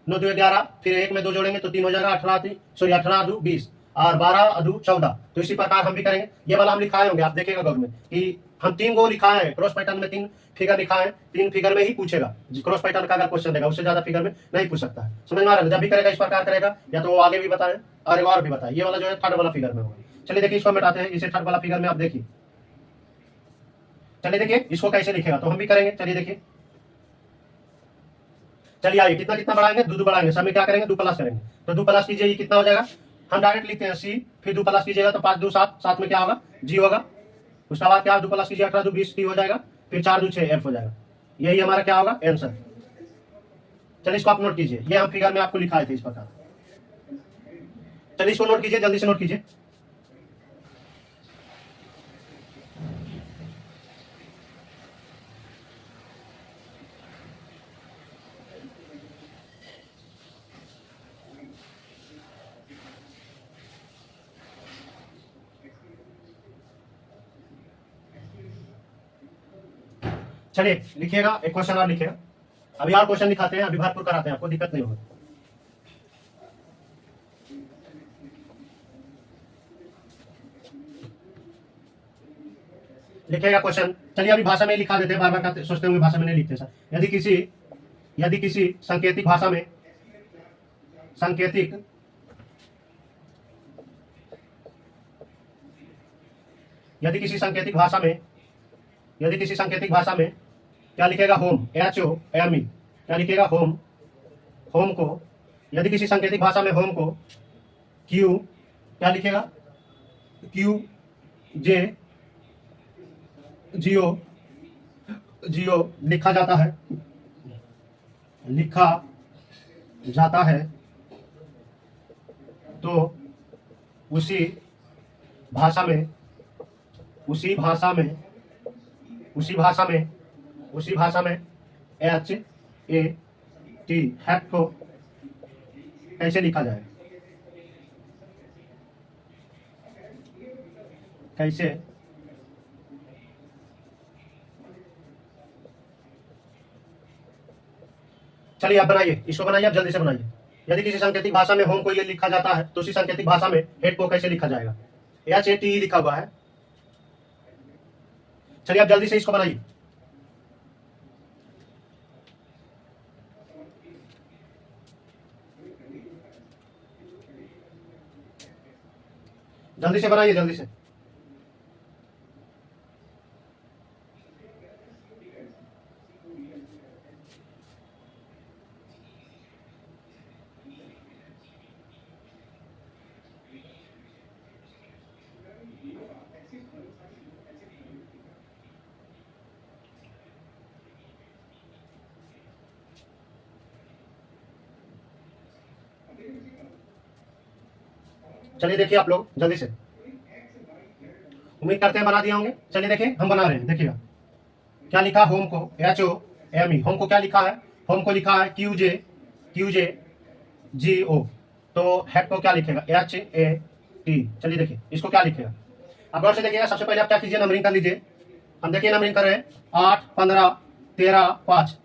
2 11, फिर 1 में 2 जोड़ेंगे तो 3 हो जाएगा, 18 2 20 और 12 2 14। तो इसी प्रकार हम भी करेंगे। ये वाला हम लिखाए होंगे, आप देखिएगा गौर में कि हम 3 गो लिखाए हैं, क्रॉस पैटर्न में 3 फिगर लिखा है, 3 फिगर में ही पूछेगा। क्रॉस पैटर्न का अगर क्वेश्चन देगा उससे ज्यादा फिगर में नहीं पूछ सकता है, समझ में आ रहा है। जब भी करेगा इस प्रकार करेगा, या तो वो आगे भी बताए और भी बताए। ये वाला जो है थर्ड वाला फिगर में होगा। चलिए देखिए इसको मिटाते हैं, इसे थर्ड वाला फिगर में आप देखिए। चलिए देखिए इसको कैसे लिखेगा, तो हम भी करेंगे। चलिए देखिए, चलिए आइए कितना कितना बढ़ाएंगे, 2 2 बढ़ाएंगे, सब में क्या करेंगे 2 प्लस करेंगे। तो 2 प्लस कीजिए, ये कितना हो जाएगा, हम डायरेक्ट लिखते हैं C, फिर 2 प्लस कीजिएगा तो 5 2 7, 7 में क्या होगा G होगा। उसके बाद क्या 2 प्लस कीजिए, 18 2 20 T हो जाएगा, फिर 4 2 6 F हो जाएगा। यही हमारा क्या होगा आंसर। चलिए इसको आप नोट कीजिए, ये हम फिगर में आपको लिखाए थे इस प्रकार। चलिए इसको नोट कीजिए, जल्दी से नोट कीजिए। चलिए लिखिएगा, एक क्वेश्चन और लिखिएगा। अभी और क्वेश्चन दिखाते हैं, अभी भरपूर कराते हैं, आपको दिक्कत नहीं होगी। लिखेगा क्वेश्चन। चलिए अभी भाषा में लिखा देते हैं, बार बार सोचते होंगे भाषा में नहीं लिखते सर। यदि किसी सांकेतिक भाषा में यदि किसी सांकेतिक भाषा में क्या लिखेगा, होम, HOME, क्या लिखेगा, होम को, यदि किसी सांकेतिक भाषा में होम को क्यू, क्या लिखेगा, QJ जियो लिखा जाता है तो उसी भाषा में HAT को कैसे लिखा जाए, कैसे चलिए आप बनाइए, इसको बनाइए, आप जल्दी से बनाइए। यदि किसी सांकेतिक भाषा में होम को ये लिखा जाता है तो उसी सांकेतिक भाषा में हेड को कैसे लिखा जाएगा, HAT लिखा हुआ है। चलिए आप जल्दी से इसको बनाइए। जल्दी से बनाइए, जल्दी से। चलिए देखिए आप लोग जल्दी से, उम्मीद करते हैं बना दिए होंगे। चलिए देखिए हम बना रहे हैं, देखिएगा क्या लिखा, होम को HOME, होम को क्या लिखा है, होम को लिखा है QJ GO, तो हेड को क्या लिखेगा, HAT। चलिए देखिए इसको क्या लिखेगा, अब गौर से देखिएगा। सबसे पहले आप क्या कीजिए, नंबरिंग कर लीजिए। हम देखिए नंबरिंग कर रहे हैं 8, 15, 13, 5,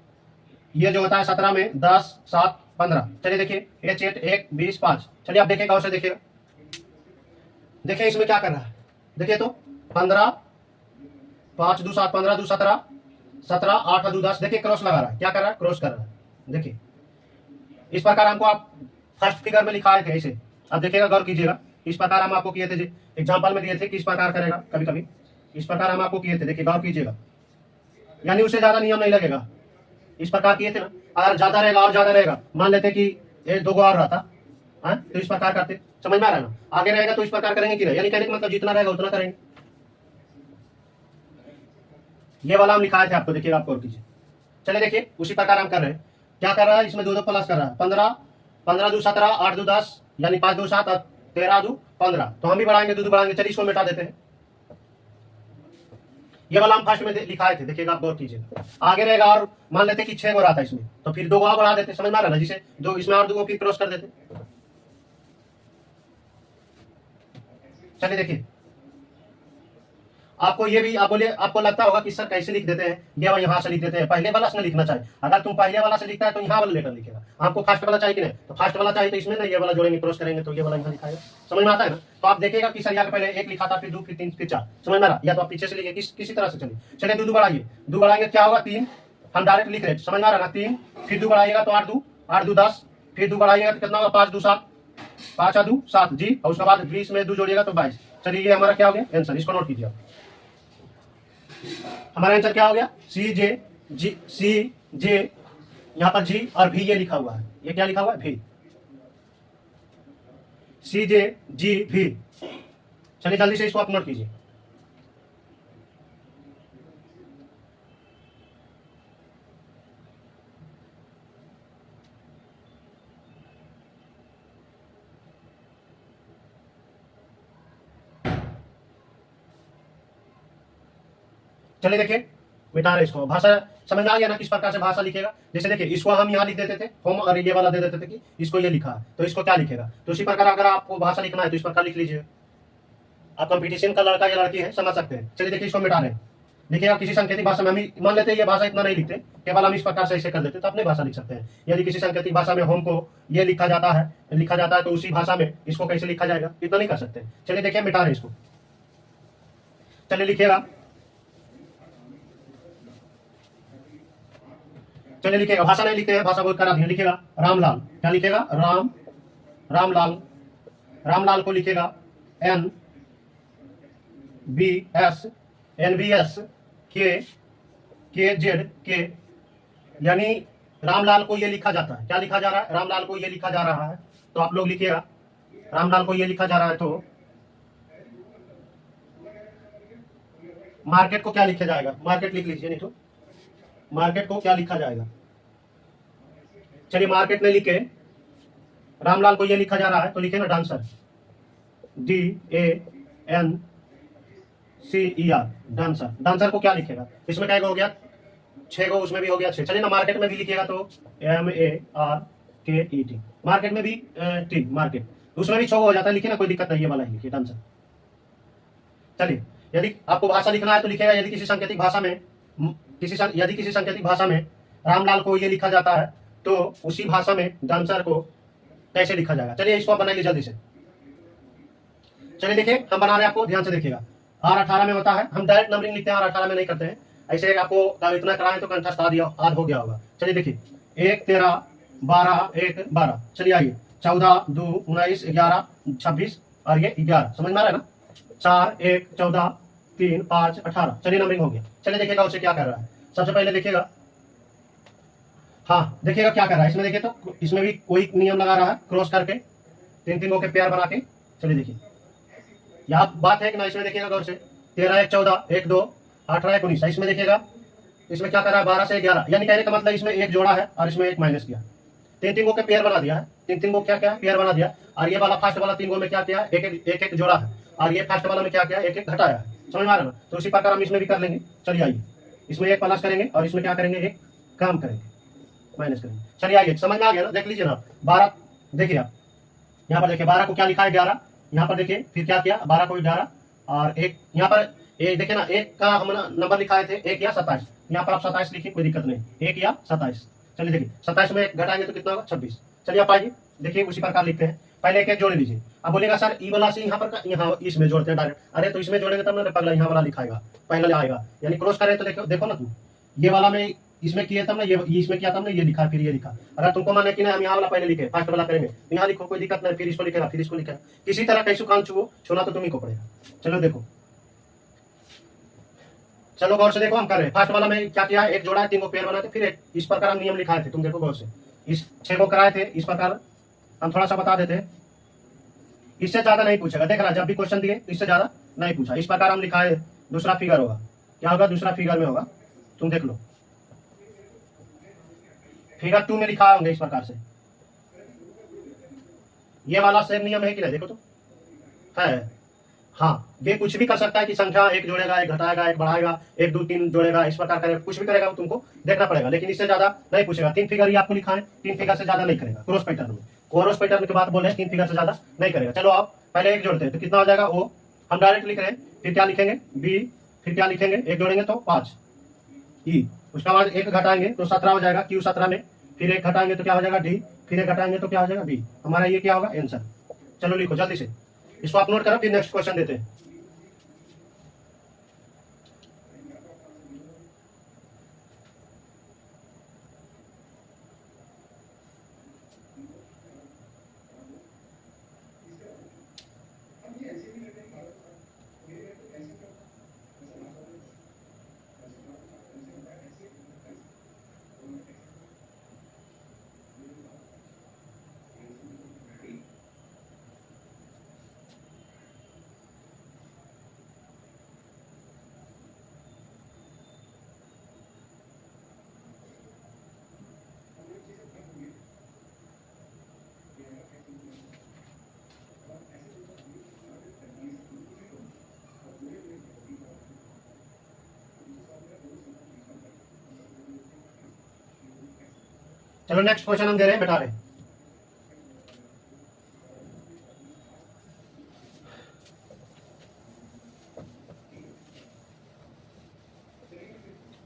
ये जो होता है 17 में 10, 7, 15। चलिए देखिए HAT 1, 20, 5। चलिए आप देखिए गौर से देखिएगा, देखिए इसमें क्या कर रहा है, देखिए तो 15, 5 2 7, 15 2 17, 17 8 2 10, देखिए क्रॉस लगा रहा है, क्या कर रहा है, क्रॉस कर रहा है। देखिए इस प्रकार हमको आप फर्स्ट फिगर में लिखा है ऐसे, अब देखिएगा गौर कीजिएगा। इस प्रकार हम आपको किए थे, एग्जाम्पल में दिए थे कि इस प्रकार करेगा, कभी कभी इस प्रकार हम आपको किए थे, देखिए गौर कीजिएगा, यानी उससे ज्यादा नियम नहीं लगेगा। इस प्रकार किए थे ना, अगर ज्यादा रहेगा और ज्यादा रहेगा, मान लेते कि 1 2 और रहता है तो इस प्रकार करते, समझ में आ रहा है ना। आगे रहेगा तो इस प्रकार करेंगे कि नहीं, यानी कहने का मतलब जितना रहेगा उतना करेंगे। ये वाला हम लिखाए थे आपको, देखिए आप गौर कीजिए। चलिए देखिए उसी प्रकार हम कर रहे हैं, क्या कर रहा है, इसमें 2 2 प्लस कर रहा है, 15 15 2 17, 8 2 10, यानी 5 2 7 और 13 2 15, तो हम भी बढ़ाएंगे, 2 2 बढ़ाएंगे। चलिए इसको मिटा देते हैं। ये वाला हम फर्स्ट में लिखाए थे, देखिएगा आप गौर कीजिएगा। आगे रहेगा और मान लेते कि 6 गो रहा था इसमें, तो फिर 2 और बढ़ा देते, समझ में आ रहा है ना, जिसे 2 इसमें और 2 फिर क्रॉस कर देते। चलिए देखिए आपको ये भी, आप बोले आपको लगता होगा कि सर कैसे लिख देते हैं, ये यहाँ से लिख देते हैं, पहले वाला से लिखना चाहिए। अगर तुम पहले वाला से लिखता है तो यहाँ वाला लेकर लिखेगा। आपको फास्ट वाला चाहिए कि नहीं, तो फास्ट वाला चाहिए तो इसमें ना ये वाला जोड़ेंगे, क्रॉस करेंगे तो ये वाला यहाँ लिखाएगा। समझ में आता है ना। तो आप देखिएगा कि सर यहाँ पहले 1 लिखा था, फिर 2, फिर 3, फिर 4, समझ में आ रहा, या तो आप पीछे से लिखिए किसी तरह से। चलिए 2 2 बढ़ाइए, 2 बढ़ाएंगे क्या होगा, 3, हम डायरेक्ट लिख रहे, समझ में आ रहा ना। 3 फिर 2 बढ़ाइएगा तो 8 2 10, फिर 2 बढ़ाइएगा तो कितना होगा, 5 2 7, 5 2 7 जी, और उसके बाद 20 में 2 जोड़िएगा तो 22। चलिए ये हमारा क्या हो गया आंसर, इसको नोट कीजिए। हमारा आंसर क्या हो गया, सी जे, यहाँ पर जी और भी ये लिखा हुआ है, ये क्या लिखा हुआ है, भी, CJ भी। चलिए जल्दी से इसको आप नोट कीजिए। चलिए देखिए मिटा रहे इसको, भाषा समझ में आ गया ना किस प्रकार से भाषा लिखेगा। जैसे देखिए इसको हम यहाँ लिख देते थे होम, और ये वाला दे देते थे कि इसको ये लिखा है, तो इसको क्या लिखेगा। तो इसी प्रकार अगर आपको भाषा लिखना है तो इस प्रकार लिख लीजिए। आप कंपटीशन का लड़का या लड़की है, समझ सकते हैं। चलिए देखिए इसको मिटा रहे हैं, देखिए किसी सांकेतिक भाषा में हम मान लेते हैं ये भाषा इतना नहीं लिखते, केवल हम इस प्रकार से ऐसे कर देते तो अपने भाषा लिख सकते हैं। यदि किसी सांकेतिक भाषा में होम को ये लिखा जाता है तो उसी भाषा में इसको कैसे लिखा जाएगा, इतना नहीं कर सकते। चलिए देखिए मिटा रहे इसको। चलिए लिखिएगा चलिए लिखेगा, भाषा नहीं लिखते हैं, भाषा बहुत करा दिया, लिखेगा रामलाल, क्या लिखेगा रामलाल, रामलाल को लिखेगा NBS के, यानी रामलाल को ये लिखा जाता है, क्या लिखा जा रहा है, रामलाल को ये लिखा जा रहा है, तो आप लोग लिखिएगा रामलाल को ये लिखा जा रहा है, तो मार्केट को क्या लिखा जाएगा, मार्केट लिख लीजिए, नहीं तो मार्केट को क्या लिखा जाएगा। चलिए मार्केट में लिखे रामलाल को ये लिखा जा रहा है, तो लिखे ना डांसर, DANCER, डांसर, डांसर को क्या लिखेगा, इसमें क्या हो गया 6 गो, उसमें भी हो गया 6। चलिए ना मार्केट में भी लिखिएगा तो MARKET, मार्केट में भी टी, मार्केट, उसमें भी 6 हो जाता है, लिखिए ना, कोई दिक्कत नहीं, ये वाला ही लिखिए डांसर। चलिए यदि आपको भाषा लिखना है तो लिखेगा यदि किसी सांकेतिक भाषा में रामलाल को ये लिखा जाता है तो उसी भाषा में डांसर को कैसे लिखा जाएगा। चलिए इसको आप बनाइए जल्दी से। चलिए देखिए हम बना रहे हैं, आपको ध्यान से देखिएगा। R18 में होता है, हम डायरेक्ट नंबरिंग लिखते हैं, R18 में नहीं करते हैं, ऐसे आपको इतना कराएं तो कंठस्थ आदि हो गया होगा। चलिए देखिए 1 13 12 1 12, चलिए आइए 14 2 19 11 26 और ये 11, समझ में आ रहा है ना, 4 1 14 3 5 18, चलिए नंबरिंग हो गया। चलिए देखिएगा उसे क्या कर रहा है, सबसे पहले देखिएगा, हाँ देखिएगा क्या कर रहा है, इसमें देखिए तो इसमें भी कोई नियम लगा रहा है, क्रॉस करके 3 गो के पेयर बना के। चलिए देखिए यहाँ बात है कि ना, इसमें देखिएगा गौर से 13 1 14 1 2 18 1 19, इसमें देखिएगा इसमें क्या कर रहा है 12 से 11, यानी कहने का मतलब इसमें एक जोड़ा है और इसमें एक माइनस किया, 3 गो के पेयर बना दिया है, 3 गो क्या पेयर बना दिया, और ये वाला फर्स्ट वाला 3 गो में क्या किया एक जोड़ा है, और ये फर्स्ट वाला में क्या किया एक घटाया है, समझ में आ रहा है ना। तो उसी प्रकार हम इसमें भी कर लेंगे। चलिए आइए इसमें एक प्लस करेंगे और इसमें क्या करेंगे एक काम करेंगे, माइनस करेंगे। चलिए आइए, समझ में आ गया ना, देख लीजिए ना 12, देखिए आप यहाँ पर देखिए 12 को क्या लिखा है 11, यहाँ पर देखिए फिर क्या किया 12 को 11 और एक यहाँ पर एक देखिए ना, एक का हम नंबर लिखाए थे 1 या 27, यहाँ पर आप 27 लिखिए, कोई दिक्कत नहीं, 1 या 27। चलिए देखिए 27 में एक घटाएंगे तो कितना होगा 26। चलिए आप आइए देखिए उसी प्रकार लिखते हैं, पहले एक जोड़ लीजिए। अब बोलेगा सर ई वाला से यहाँ पर यहाँ इसमें जोड़ते हैं डायरेक्ट, अरे तो इसमें जोड़ेंगे तब ना पगला यहाँ वाला लिखाएगा, पहला आएगा, यानी क्रॉस करें तो देखो ना तुम, ये वाला में इसमें किया तब ना ये इसमें किया तब ना ये लिखा फिर ये लिखा, अगर तुमको माने कि नहीं हम यहाँ वाला पहले लिखे फर्स्ट वाला करेंगे यहाँ लिखो, कोई दिक्कत नहीं, फिर इसको लिखेगा फिर इसको लिखेगा, किसी तरह कैसे काम छूना तो तुम्ही को पड़ेगा। चलो देखो, चलो गौर से देखो हम कर रहे हैं, फर्स्ट वाला में क्या किया है एक जोड़ा है, 3 गो पेयर बनाए थे, फिर एक इस प्रकार हम नियम लिखाए थे, तुम देखो गौर से, इस 6 को कराए थे, इस प्रकार हम थोड़ा सा बता देते हैं, इससे ज्यादा नहीं पूछेगा, देख रहा जब भी क्वेश्चन दिए इससे ज्यादा नहीं पूछा, इस प्रकार हम लिखाए। दूसरा फिगर होगा, क्या होगा दूसरा फिगर में होगा, तुम देख लो फिगर 2 में लिखा होंगे इस प्रकार से, ये वाला सेम नियम है कि नहीं, देखो तो है, हाँ ये कुछ भी कर सकता है कि संख्या एक जोड़ेगा एक घटाएगा एक बढ़ाएगा 1 2 3 जोड़ेगा, इस प्रकार करेगा, कुछ भी करेगा तुमको देखना पड़ेगा, लेकिन इससे ज्यादा नहीं पूछेगा। 3 फिगर ही आपको लिखा है, 3 फिगर से ज्यादा नहीं करेगा क्रॉस पैटर्न में, क्रॉस पैटर्न की बात बोले 3 फिगर से ज्यादा नहीं करेगा। चलो आप पहले एक जोड़ते हैं तो कितना हो जाएगा, वो हम डायरेक्ट लिख रहे हैं, फिर क्या लिखेंगे बी, फिर क्या लिखेंगे एक जोड़ेंगे तो 5 ई, उसके बाद एक घटाएंगे तो 17 हो जाएगा, क्यू 17 में फिर एक घटाएंगे तो क्या हो जाएगा डी, फिर एक घटाएंगे तो क्या हो जाएगा बी, हमारा ये क्या होगा आंसर। चलो लिखो जल्दी से, इसको आप नोट करो, फिर नेक्स्ट क्वेश्चन देते हैं। चलो नेक्स्ट क्वेश्चन हम दे रहे हैं, बैठा रहे हैं।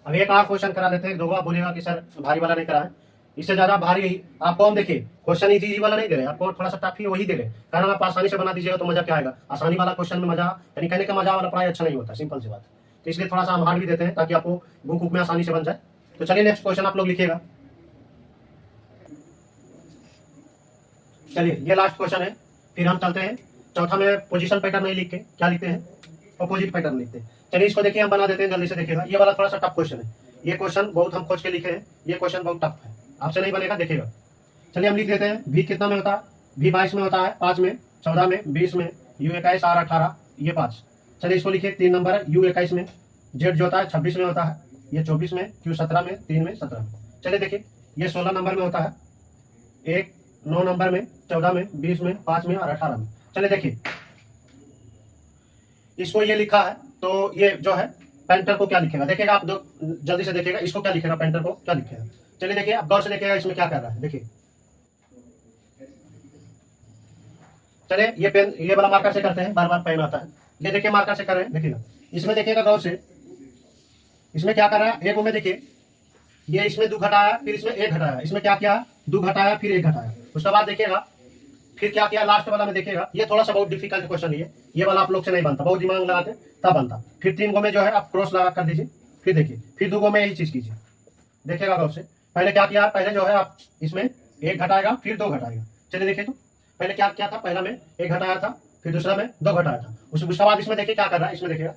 अब एक और क्वेश्चन करा देते हैं, दो आप बोलेगा कि सर भारी वाला नहीं करा है, इससे ज्यादा भारी आपको हम देखिए क्वेश्चन इजी वाला नहीं दे रहे, आपको थोड़ा सा टफ ही वही दे रहे, कारण आप आसानी से बना दीजिएगा तो मजा क्या आएगा, आसानी वाला क्वेश्चन में मजा यानी कहने का मजा वाला पढ़ाई अच्छा नहीं होता, सिंपल सी बात, तो इसलिए थोड़ा सा हम हार्ड भी देते हैं ताकि आपको बुक में आसानी से बन जाए। तो चलिए नेक्स्ट क्वेश्चन आप लोग लिखिएगा, चलिए ये लास्ट क्वेश्चन है, फिर हम चलते हैं। चौथा में पोजीशन पैटर्न नहीं लिख के क्या लिखते हैं, अपोजिट पैटर्न लिखते हैं। चलिए इसको देखिए, हम बना देते हैं जल्दी से, देखिएगा ये वाला थोड़ा सा टफ क्वेश्चन है। ये क्वेश्चन बहुत हम खोज के लिखे हैं, ये क्वेश्चन बहुत टफ है, आपसे नहीं बनेगा, देखिएगा। चलिए हम लिख देते हैं, भी कितना में होता है, भी 22 में होता है, 5 में, 14 में, 20 में, U21, R 18, ये 5। चलिए इसको लिखिए, 3 नंबर है, U21 में, Z जो होता है 26 में होता है, ये 24 में, Q 17 में, 3 में, 17 में। चलिए देखिए ये 16 नंबर में होता है, 1 9 नंबर में, 14 में, 20 में, 5 में और 18 में। चलिए देखिए इसको ये लिखा है, तो ये जो है पेंटर को क्या लिखेगा, देखिएगा आप दो जल्दी से देखिएगा, इसको क्या लिखेगा, पेंटर को क्या लिखेगा। चलिए देखिए आप गौर से देखिएगा इसमें क्या कर रहा है, देखिए। चलिए ये पेन, ये वाला मार्कर से करते हैं, बार बार पेन आता है, ये देखिए मार्कर से कर रहे हैं, देखिएगा इसमें देखिएगा गौर से, इसमें क्या कर रहा है, एक में देखिए ये इसमें 2 घटाया, फिर इसमें 1 घटाया, इसमें क्या किया, 2 घटाया फिर 1 घटाया, उसके बाद देखिएगा फिर क्या किया लास्ट वाला में, देखिएगा ये थोड़ा सा बहुत डिफिकल्ट क्वेश्चन है, ये वाला आप लोग से नहीं बनता, बहुत दिमाग लगाते तब बनता। फिर 3 गो में जो है आप क्रॉस लगा कर दीजिए, फिर देखिए फिर 2 गो में यही चीज कीजिए, देखिएगा गौर से। पहले क्या किया, पहले जो है आप इसमें 1 घटाएगा फिर 2 घटाएगा। चलिए देखिए, तो पहले क्या किया था, पहला में 1 घटाया था, फिर दूसरा में 2 घटाया था, उसके बाद इसमें देखिए क्या कर रहा है, इसमें देखिएगा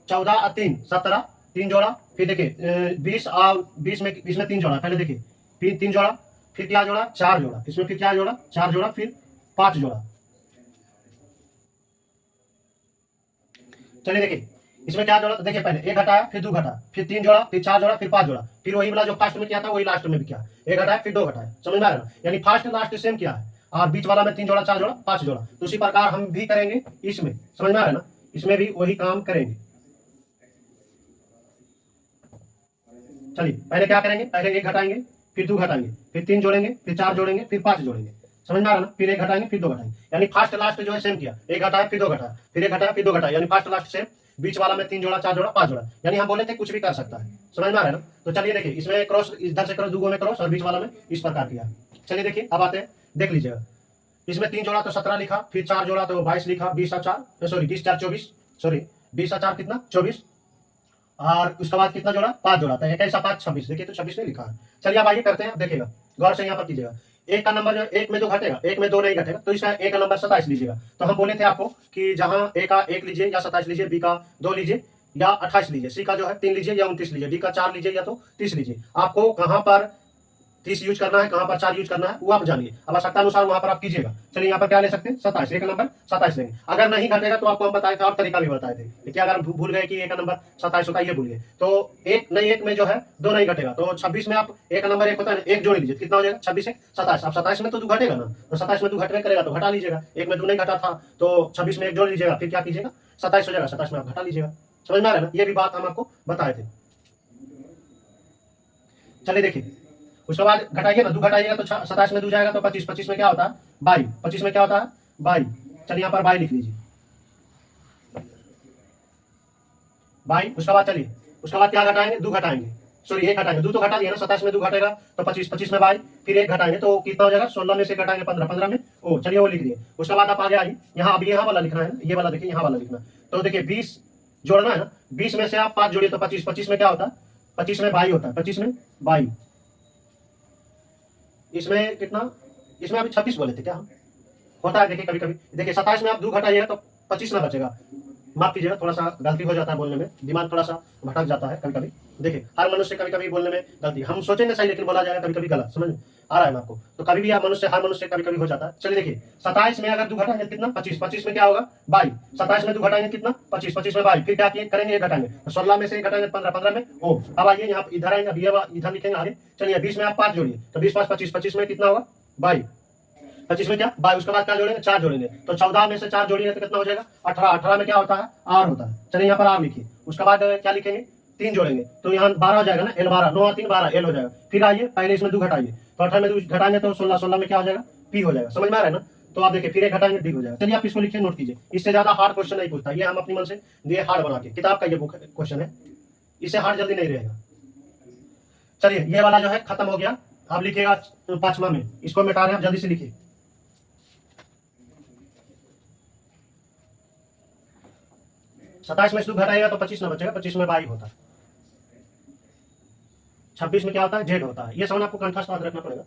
14 और 3 17, 3 जोड़ा, फिर देखिए 20 और 20 में, इसमें 3 जोड़ा, पहले देखिए फिर 3 जोड़ा, फिर क्या जोड़ा, 4 जोड़ा, इसमें फिर क्या जोड़ा, 4 जोड़ा, फिर 5 जोड़ा। चलिए देखिए इसमें क्या जोड़ा, तो देखिए पहले 1 घटाया फिर 2 घटाया, फिर 3 जोड़ा, फिर 4 जोड़ा, फिर 5 जोड़ा, फिर वही वाला जो फर्स्ट में किया था वही लास्ट में भी किया, 1 घटाया फिर 2 घटाया, समझ में आ रहा है, यानी फर्स्ट लास्ट सेम किया है, और बीच वाला में 3 जोड़ा, 4 जोड़ा, 5 जोड़ा। तो उसी प्रकार हम भी करेंगे इसमें, समझ में आ रहा है ना, इसमें भी वही काम करेंगे। चलिए पहले क्या करेंगे, पहले 1 घटाएंगे फिर 2 घटाएंगे, फिर 3 जोड़ेंगे, फिर 4 जोड़ेंगे, फिर 5 जोड़ेंगे, समझ में आ रहा ना, फिर 1 घटाएंगे फिर 2 घटाएंगे, यानी फर्स्ट लास्ट जो है सेम किया, 1 घटाया फिर 2 घटाया, फिर 1 घटाया फिर 2 घटाया, यानी फर्स्ट लास्ट सेम, बीच वाला में 3 जोड़ा, 4 जोड़ा, 5 जोड़ा, यानी हम बोले थे कुछ भी कर सकता है, समझ में आ रहा है ना। तो चलिए देखिए इसमें क्रॉस, इधर से क्रॉस, 2 गो में क्रॉस और बीच वाला में इस प्रकार किया। चलिए देखिए अब आते हैं, देख लीजिएगा इसमें 3 जोड़ा तो 17 लिखा, फिर 4 जोड़ा तो 22 लिखा, 20 और 4 सॉरी 20 4 24, सॉरी 20 और 4 कितना 24, और उसके बाद कितना जोड़ा, 5 जोड़ा, तो 21 और 5 26, देखिए तो 26 नहीं लिखा है। चलिए अब आइए करते हैं, देखिएगा गौर से यहाँ पर कीजिएगा, एक का नंबर जो एक में 2 घटेगा, एक में 2 नहीं घटेगा, तो इसका एक का नंबर 27 लीजिएगा। तो हम बोले थे आपको कि जहां ए का 1 लीजिए या 27 लीजिए, बी का 2 लीजिए या 28 लीजिए, सी का जो है 3 लीजिए या 29 लीजिए, डी का 4 लीजिए या तो 30 लीजिए। आपको कहां पर 30 यूज करना है, कहां पर 4 यूज करना है वो आप जानिए, अब आवश्यकता अनुसार वहां पर आप कीजिएगा। चलिए यहाँ पर क्या ले सकते हैं, 27, एक नंबर 27 लेंगे। अगर नहीं घटेगा तो आपको हम बताए थे और तरीका भी बताए थे कि अगर भूल गए कि एक नंबर 27 होता है, ये भूल गए तो एक नहीं, एक में जो है 2 नहीं घटेगा, तो 26 में आप एक नंबर 1 होता है, 1 जोड़ लीजिए, कितना हो जाएगा 26 1 27। अब 27 में तो 2 घटेगा ना, तो 27 में 2 घटने करेगा तो घटा लीजिएगा, एक में 2 नहीं घटा था तो 26 में 1 जोड़ लीजिएगा, फिर क्या कीजिएगा 27 हो जाएगा, 27 में आप घटा लीजिएगा, समझ में आ रहा है ना, ये भी बात हम आपको बताए थे। चलिए देखिए उसके बाद घटाइए ना, 2 घटाइएगा तो 27 में 2 जाएगा तो 25, 25 में क्या होता है 22, 25 में क्या होता है 22। चलिए यहाँ पर 22 लिख लीजिए, 22। उसके बाद चलिए उसके बाद क्या घटाएंगे, 2 घटाएंगे, सॉरी 1 घटाएंगे, 2 तो घटा दिया ना, 27 में 2 घटेगा तो 25, 25 में 22, फिर 1 घटाएंगे तो कितना हो जाएगा, 16 में से घटाएंगे 15, 15 में ओ, चलिए वो लिख दिए। उसके बाद आप आगे आइए, यहाँ अब यहाँ वाला लिखना है ना, ये वाला देखिए यहाँ वाला लिखना, तो देखिए 20 जोड़ना है ना, 20 में से आप 5 जोड़िए तो 25, 25 में क्या होता है 25 में 22 होता है, 25 में 22, इसमें कितना, इसमें अभी 26 बोले थे क्या हम, होता है देखिए कभी कभी, देखिए 27 में आप 2 घटाइएगा तो 25 ना बचेगा, माफ कीजिएगा थोड़ा सा गलती हो जाता है बोलने में, दिमाग थोड़ा सा भटक जाता है कभी कभी, देखिए हर मनुष्य कभी कभी बोलने में गलती, हम सोचेंगे सही लेकिन बोला जाएगा कभी कभी गलत, समझ में आ रहा है ना आपको, तो कभी भी आप मनुष्य, हर मनुष्य कभी कभी हो जाता है। चलिए देखिए 27 में अगर 2 घटाएंगे कितना 25, 25 में क्या होगा 22, 27 में 2 घटाएंगे कितना 25, 25 में 22, फिर क्या करेंगे 1 घटाएंगे तो 16 में से 1 घटाएंगे 15, 15 में ओ। अब आइए यहाँ इधर आएंगे, अब ये इधर लिखेंगे आगे, चलिए 20 में आप 5 जोड़िए तो 20 5 25, 25 में कितना होगा 22, 25 में क्या 22, उसके बाद क्या जोड़ेंगे 4 जोड़ेंगे तो 14 में से 4 जोड़ेंगे तो कितना हो जाएगा 18, 18 में क्या होता है आर होता है। चलिए यहाँ पर आर लिखिए, उसके बाद क्या लिखेंगे 3 जोड़ेंगे तो यहाँ 12 हो जाएगा ना, एल 12, 9 3 12 एल हो जाएगा। फिर आइए पहले इसमें 2 घटाइए तो 18 में 2 घटाएंगे तो 16, 16 में क्या हो जाएगा पी हो जाएगा, समझ में आ रहा है ना। तो आप देखिए फिर 1 घटाएंगे डी हो जाएगा। चलिए आप इसको लिखिए, नोट कीजिए, इससे ज्यादा हार्ड क्वेश्चन नहीं पूछता, ये हम अपनी मन से दिए हार्ड बना के, किताब का ये बुक क्वेश्चन है, इससे हार्ड जल्दी नहीं रहेगा। चलिए ये वाला जो है खत्म हो गया, अब लिखिएगा 5वां में, इसको मिटा रहे हैं, आप जल्दी से लिखिए। 27 में से 2 घटाएगा तो 25 ना बचेगा, 25 में 22 होता है, 26 में क्या होता है जेड होता है, ये समझ आपको कंठस्थ याद रखना पड़ेगा।